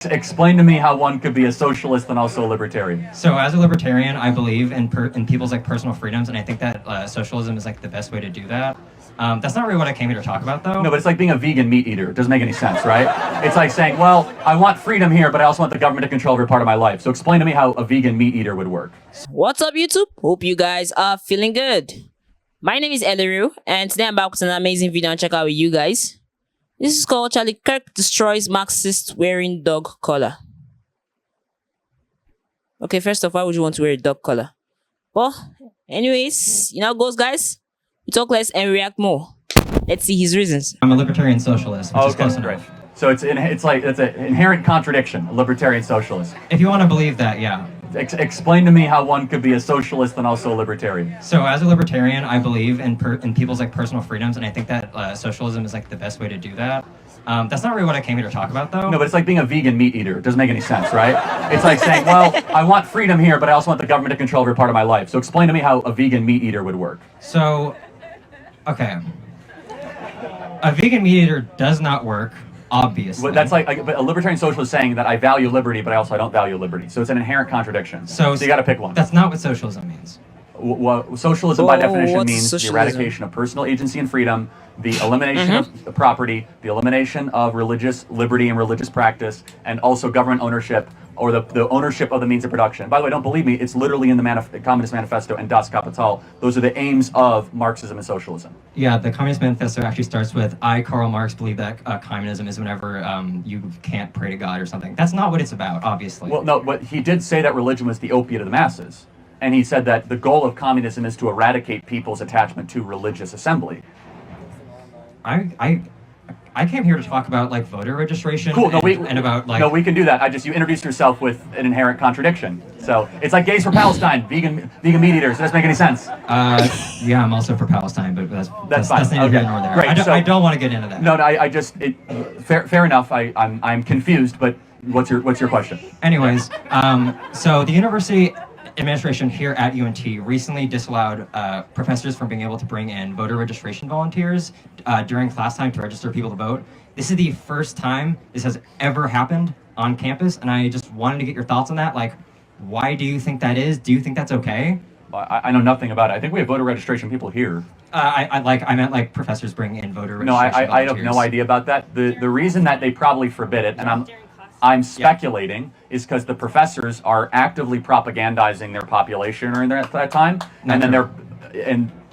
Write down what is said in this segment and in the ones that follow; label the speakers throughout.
Speaker 1: Explain to me how one could be a socialist and also a libertarian.
Speaker 2: So as a libertarian, I believe in people's like personal freedoms, and I think that socialism is like the best way to do that. That's not really what I came here to talk about, though.
Speaker 1: No, but it's like being a vegan meat eater. It doesn't make any sense, right? It's like saying, well, I want freedom here, but I also want the government to control every part of my life. So explain to me how a vegan meat eater would work.
Speaker 3: What's up, YouTube? Hope you guys are feeling good. My name is Eliru, and today I'm back with an amazing video and check out with you guys. This is called Kirk destroys Marxist wearing dog collar. Okay, first off, why would you want to wear a dog collar? Well, anyways, you know how it goes, guys? We talk less and react more. Let's see his reasons.
Speaker 2: I'm a libertarian socialist, which is close enough.
Speaker 1: So it's an inherent contradiction, a libertarian socialist.
Speaker 2: If you want to believe that, yeah.
Speaker 1: Explain to me how one could be a socialist and also a libertarian.
Speaker 2: So as a libertarian, I believe in people's like personal freedoms, and I think that socialism is like the best way to do that. That's not really what I came here to talk about, though.
Speaker 1: No, but it's like being a vegan meat eater. It doesn't make any sense, right? It's like saying, well, I want freedom here, but I also want the government to control every part of my life. So explain to me how a vegan meat eater would work.
Speaker 2: So, okay. A vegan meat eater does not work, obviously.
Speaker 1: But that's like a libertarian socialist saying that I value liberty, but I also don't value liberty. So it's an inherent contradiction. So you got to pick one.
Speaker 2: That's not what socialism means.
Speaker 1: Socialism, by definition, means the eradication of personal agency and freedom, the elimination of property, the elimination of religious liberty and religious practice, and also government ownership, or the ownership of the means of production. By the way, don't believe me, it's literally in the Communist Manifesto and Das Kapital. Those are the aims of Marxism and socialism.
Speaker 2: Yeah, the Communist Manifesto actually starts with, I, Karl Marx, believe that communism is whenever you can't pray to God or something. That's not what it's about, obviously.
Speaker 1: Well, no, but he did say that religion was the opiate of the masses. And he said that the goal of communism is to eradicate people's attachment to religious assembly.
Speaker 2: I came here to talk about like voter registration.
Speaker 1: Cool.
Speaker 2: And about like.
Speaker 1: No, we can do that. You introduced yourself with an inherent contradiction. So it's like gays for Palestine, vegan meat eaters. It doesn't make any sense.
Speaker 2: Yeah, I'm also for Palestine, but that's fine. That's neither here nor there.
Speaker 1: Great.
Speaker 2: I don't want to get into that.
Speaker 1: No, fair enough. I'm confused, but what's your question?
Speaker 2: Anyways, so the university administration here at UNT recently disallowed professors from being able to bring in voter registration volunteers during class time to register people to vote. This is the first time this has ever happened on campus, and I just wanted to get your thoughts on that. Like, why do you think that is? Do you think that's okay?
Speaker 1: I know nothing about it. I think we have voter registration people here.
Speaker 2: I meant like professors bring in voter registration volunteers.
Speaker 1: I have no idea about that. The reason that they probably forbid it, and I'm speculating, is because the professors are actively propagandizing their population during that time, and then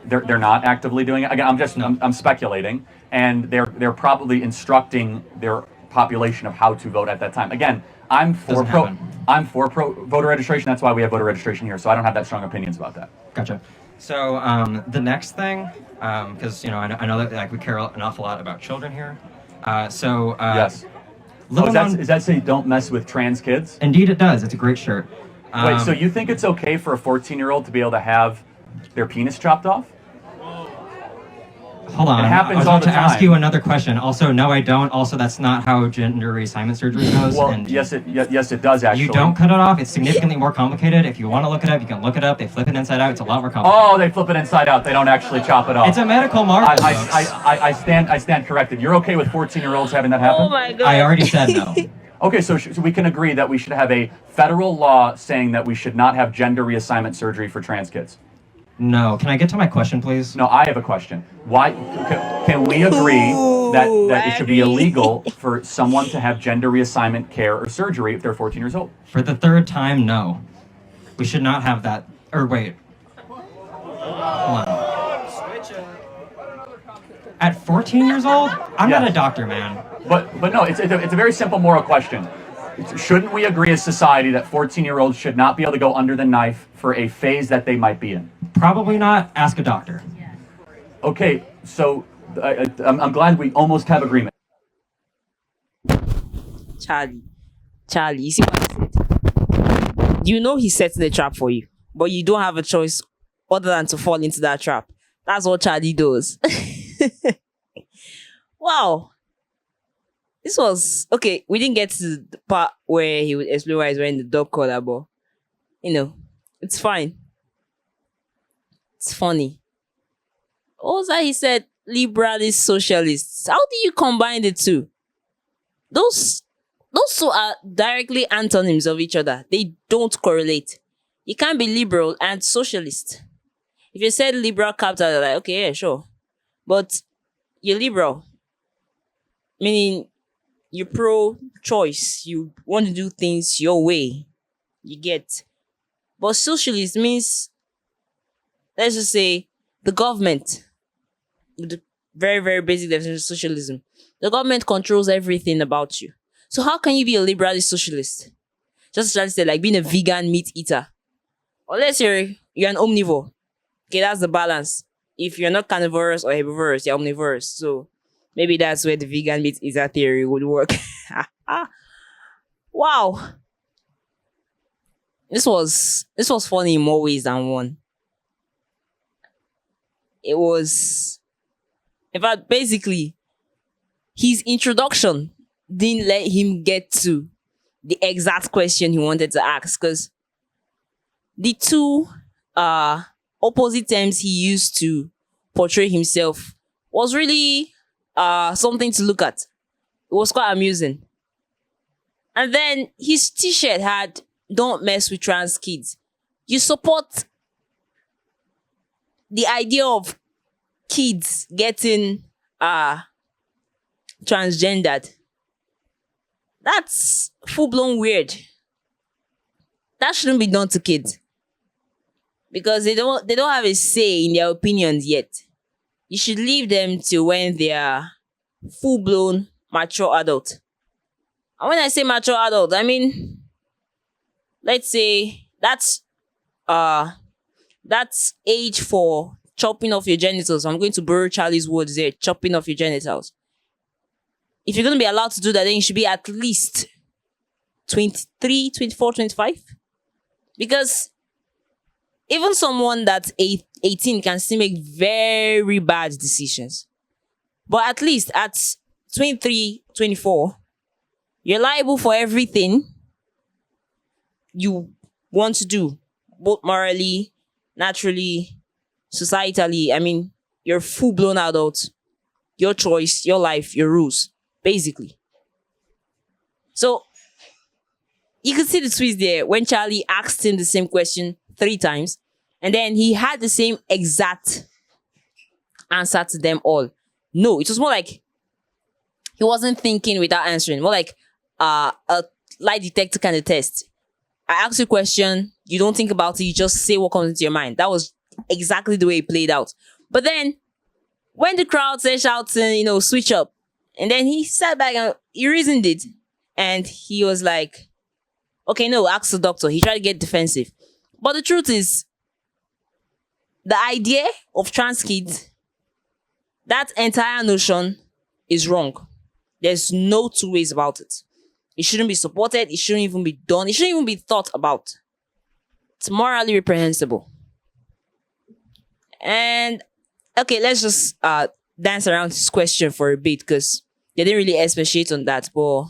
Speaker 1: they're not actively doing it. Again, I'm speculating, and they're probably instructing their population of how to vote at that time. Again, I'm for voter registration. That's why we have voter registration here. So I don't have that strong opinions about that.
Speaker 2: Gotcha. So the next thing, because I know that like we care an awful lot about children here.
Speaker 1: Yes. Does that say don't mess with trans kids?
Speaker 2: Indeed it does. It's a great shirt.
Speaker 1: Wait, so you think it's okay for a 14-year-old to be able to have their penis chopped off?
Speaker 2: Hold on.
Speaker 1: It happens
Speaker 2: I was
Speaker 1: all
Speaker 2: about
Speaker 1: the
Speaker 2: to
Speaker 1: time.
Speaker 2: ask you another question. Also, no, I don't. Also, that's not how gender reassignment surgery goes.
Speaker 1: Well, yes, it does, actually.
Speaker 2: You don't cut it off. It's significantly more complicated. If you want to look it up, you can look it up. They flip it inside out. It's a lot more complicated.
Speaker 1: Oh, they flip it inside out. They don't actually chop it off.
Speaker 2: It's a medical marvel.
Speaker 1: I stand corrected. You're okay with 14-year-olds having that happen?
Speaker 3: Oh my god.
Speaker 2: I already said no.
Speaker 1: Okay, so we can agree that we should have a federal law saying that we should not have gender reassignment surgery for trans kids.
Speaker 2: No. Can I get to my question, please?
Speaker 1: No, I have a question. Why can we agree that it should be illegal for someone to have gender reassignment care or surgery if they're 14 years old?
Speaker 2: For the third time, no. We should not have that. Or wait. Hold on. At 14 years old? I'm not a doctor, man.
Speaker 1: But no, it's a very simple moral question. Shouldn't we agree as society that 14-year-olds should not be able to go under the knife for a phase that they might be in?
Speaker 2: Probably not. Ask a doctor.
Speaker 1: Okay, so I'm glad we almost have agreement.
Speaker 3: Charlie, you see what I said? You know he sets the trap for you, but you don't have a choice other than to fall into that trap. That's what Charlie does. Wow. This was okay. We didn't get to the part where he would explain why he's wearing the dog collar, but it's fine. It's funny. What was that he said? Liberalist socialists. How do you combine the two? Those those two are directly antonyms of each other. They don't correlate. You can't be liberal and socialist. If you said liberal capital, they're like, okay, yeah, sure. But you're liberal, meaning you're pro-choice. You want to do things your way. You get. But socialist means, let's just say, the government. The very, very basic definition of socialism. The government controls everything about you. So how can you be a liberalist socialist? Just as I said, like being a vegan meat eater. Unless you're an omnivore. Okay, that's the balance. If you're not carnivorous or herbivorous, you're omnivorous. So maybe that's where the vegan meat eater theory would work. Wow. This was funny in more ways than one. It was, in fact, basically, his introduction didn't let him get to the exact question he wanted to ask, because the two opposite terms he used to portray himself was really something to look at. It was quite amusing. And then his t-shirt had, "Don't mess with trans kids." You support the idea of kids getting transgendered. That's full-blown weird. That shouldn't be done to kids, because they don't have a say in their opinions yet. You should leave them till when they are full-blown mature adult. And when I say mature adult, I mean, let's say that's age for chopping off your genitals. I'm going to borrow Charlie's words there, chopping off your genitals. If you're going to be allowed to do that, then you should be at least 23, 24, 25. Because even someone that's 18 can still make very bad decisions. But at least at 23, 24, you're liable for everything you want to do, both morally, naturally, societally. I mean, you're full-blown adult. Your choice, your life, your rules, basically. So, you could see the twist there when Charlie asked him the same question 3 times, and then he had the same exact answer to them all. No, it was more like he wasn't thinking without answering. More like a lie detector kind of test. I ask you a question, you don't think about it, you just say what comes into your mind. That was exactly the way it played out. But then, when the crowd started shouting, switch up, and then he sat back and he reasoned it, and he was like, okay, no, ask the doctor. He tried to get defensive. But the truth is, the idea of trans kids, that entire notion is wrong. There's no 2 ways about it. It shouldn't be supported. It shouldn't even be done. It shouldn't even be thought about. It's morally reprehensible. And, okay, let's just dance around this question for a bit, because they didn't really expatiate on that. But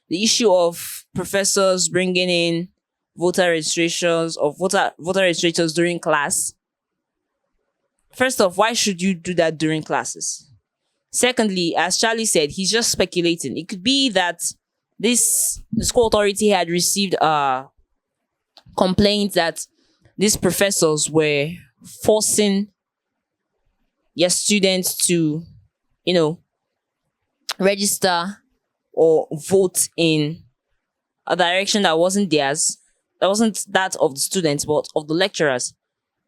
Speaker 3: the issue of professors bringing in voter registrations or voter registrators during class. First off, why should you do that during classes? Secondly, as Charlie said, he's just speculating. It could be that the school authority had received complaints that these professors were forcing their students to, register or vote in a direction that wasn't theirs. That wasn't that of the students, but of the lecturers.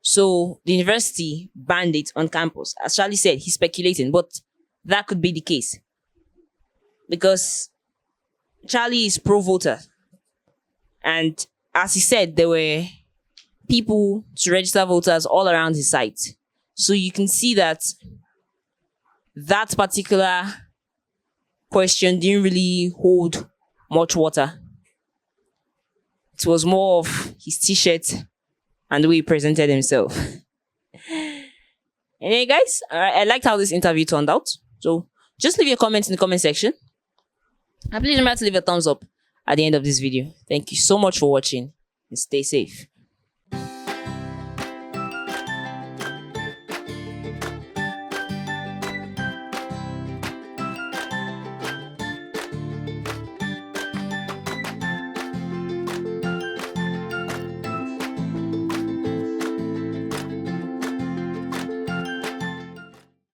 Speaker 3: So the university banned it on campus. As Charlie said, he's speculating, but that could be the case. Because Charlie is pro-voter. And as he said, there were people to register voters all around his site. So you can see that particular question didn't really hold much water. It was more of his t-shirt and the way he presented himself. Anyway, guys, I liked how this interview turned out. So just leave your comments in the comment section. And please remember to leave a thumbs up at the end of this video. Thank you so much for watching and stay safe.